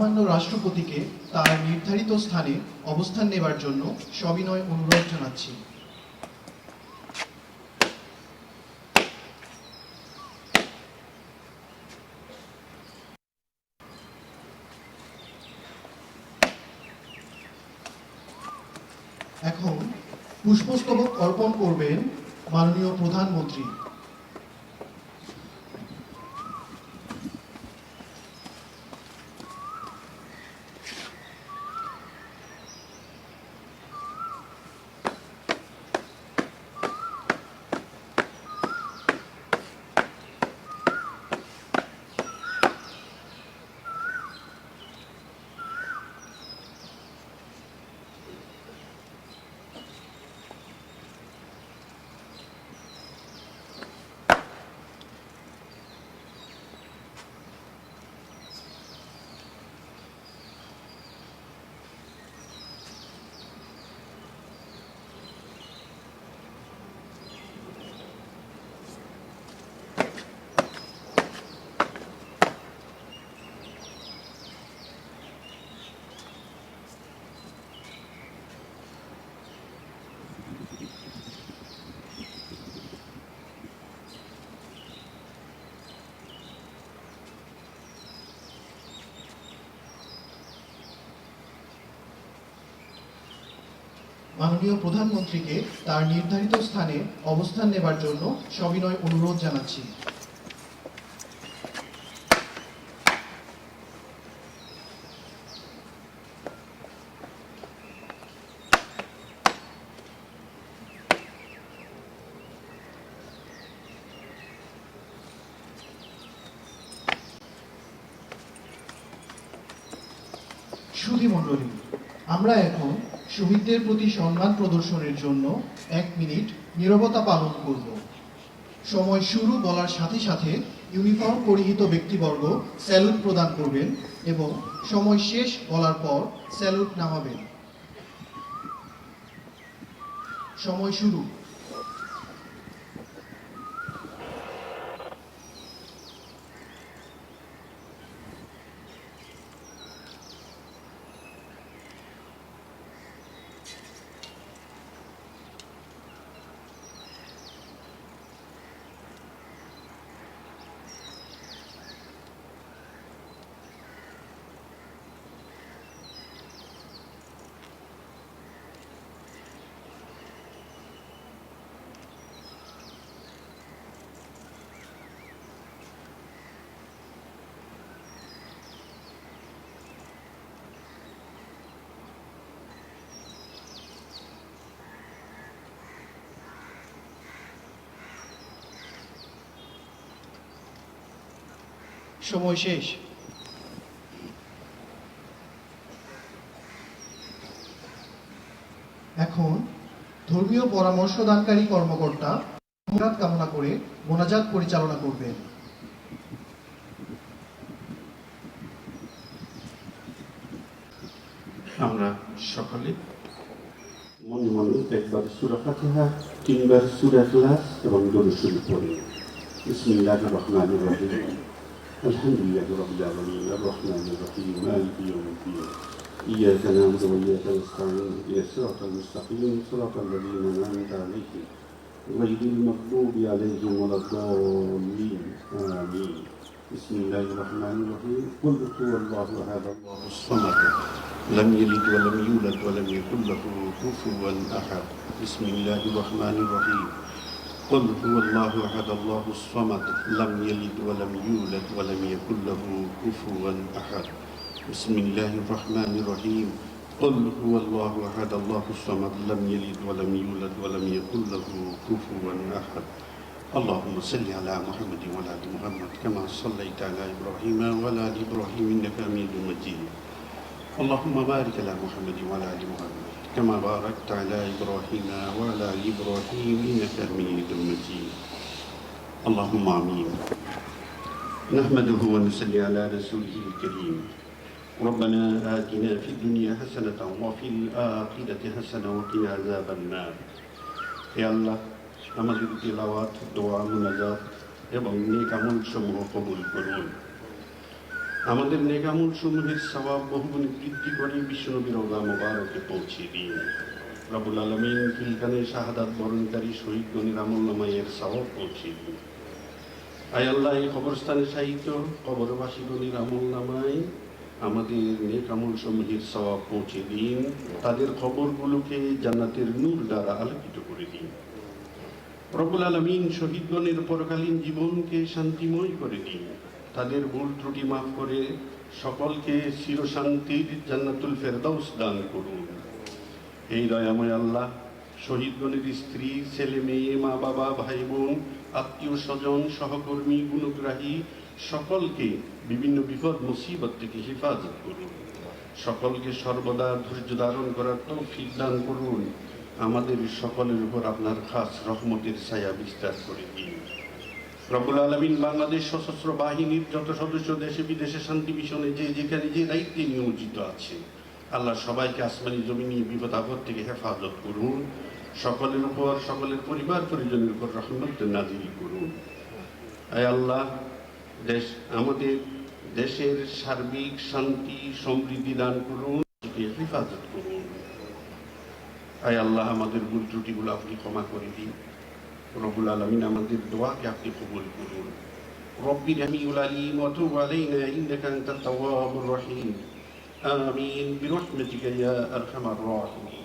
মহামান্য রাষ্ট্রপতিকে তার নির্ধারিত স্থানে অবস্থান নেবার জন্য সবিনয় অনুরোধ জানাচ্ছি। এখন পুষ্পস্তবক অর্পণ করবেন মাননীয় প্রধানমন্ত্রী। মাননীয় প্রধানমন্ত্রীকে তার নির্ধারিত স্থানে অবস্থান নেবার জন্য সবিনয় অনুরোধ জানাচ্ছি। সুধীমণ্ডলী, আমরা এখন শহীদদের প্রতি সম্মান প্রদর্শনের জন্য 1 মিনিট নীরবতা পালন করব। সময় শুরু বলার সাথে সাথে ইউনিফর্ম পরিহিত ব্যক্তিবর্গ স্যালুট প্রদান করবেন এবং সময় শেষ বলার পর স্যালুট নামাবেন। সময় শুরু। সময় শেষ। এখন ধর্মীয় পরামর্শদানকারী কর্মকর্তা মুরাদ কামনা করে মোনাজাত পরিচালনা করবেন। আমরা সকলে মনে মনে একবার সূরা ফাতিহা, 3 বার সূরা ইখলাস এবং দরুদ শরীফ পড়ি। বিসমিল্লাহির রহমানির রহিম। আলহামদুলিল্লাহি রাব্বিল আলামিন আর-রহমানির রহিম মালিকি ইয়াউমিদ্দিন। ইয়্যাকা না'বুদু ওয়া ইয়্যাকা নাস্তাঈন ইহদিনাস সিরাতাল মুস্তাকিম সিরাতাল লাযীনা আন'আমতা আলাইহিম গায়রিল মাগদূবি আলাইহিম ওয়ালাদ-দাল্লিন আমিন। বিসমিল্লাহির রহমানির রহিম। কুল হুয়াল্লাহু আহাদ আল্লাহুস সামাদ لم يلد ولم يولد ولم يكن له كفوا أحد. بسم الله الرحمن الرحيم. قل هو الله أحد الله الصمد لم يلد ولم يولد ولم يكن له كفوا أحد. بسم الله الرحمن الرحيم. قل هو الله أحد الله الصمد لم يلد ولم يولد ولم يكن له كفوا أحد. اللهم صل على محمد وعلى آل محمد كما صليت على إبراهيم وعلى آل إبراهيم إنك حميد مجيد. اللهم بارك على محمد وعلى آل محمد كما باركت على إبراهيم وعلى آل إبراهيم إنك حميد مجيد. اللهم آمين. نحمده ونصلي على رسوله الكريم. ربنا آتنا في الدنيا حسنة وفي الآخرة حسنة وقنا عذاب النار. হে আল্লাহ, আমাদের তিলাওয়াত, দোয়া, মুনাজাত এবং নেক আমল সমূহ কবুল করুন। আমাদের নেকামুল সমূহের সওয়াব বহুগুণে বৃদ্ধি করে বিশ্বনবীর রওজা মোবারকে পৌঁছে দিন। রব্বুল আলামিন ফিলকানে শাহাদাত বরণকারী শহীদগণের আমলনামায় সওয়াব পৌঁছে দিন। আয় আল্লাহ, এই কবরস্থানে সাহিত্য কবরবাসীগণের আমলনামায় আমাদের নেকামুল সমূহের সওয়াব পৌঁছে দিন। তাদের কবরগুলোকে জান্নাতের নূর দ্বারা আলোকিত করে দিন। রব্বুল আলামিন শহীদগণের পরকালীন জীবনকে শান্তিময় করে দিন। তাদের ভুল ত্রুটি মাফ করে সকলকে চিরশান্তির জান্নাতুল ফেরদাউস দান করুন। এই দয়াময় আল্লাহ, শহীদগণের স্ত্রী, ছেলে মেয়ে, মা বাবা, ভাই বোন, আত্মীয় স্বজন, সহকর্মী, গুণগ্রাহী সকলকে বিভিন্ন বিপদ মুসিবত থেকে হেফাজত করুন। সকলকে সর্বদা ধৈর্য ধারণ করার তৌফিক দান করুন। আমাদের সকলের উপর আপনার খাস রহমতের ছায়া বিস্তার করে দিন। রব্বুল আলামিন বাংলাদেশ সশস্ত্র বাহিনীর যত সদস্য দেশে বিদেশে শান্তি মিশনে যে যেখানে যে দায়িত্বে নিয়োজিত আছে, আল্লাহ সবাইকে আসমানি জমিনি বিপদ আপদ থেকে হেফাজত করুন। সকলের উপর, সকলের পরিবার পরিজনের উপর রহমত নাজিল করুন। আয় আল্লাহ, আমাদের দেশের সার্বিক শান্তি সমৃদ্ধি দান করুন, হেফাজত করুন। আয় আল্লাহ, আমাদের ভুল ত্রুটিগুলো আপনি ক্ষমা করে দিন। রব্বুল আলামিন আমাদের দোয়াকে আপনি কবুল করুন। রব্বি জামিউল আলিম ওয়া তুব আলাইনা ইন্নাকা আনতাত তাওয়াবুর রহিম। আমিন বিরহমাতিকা ইয়া আরহামার রাহিমিন।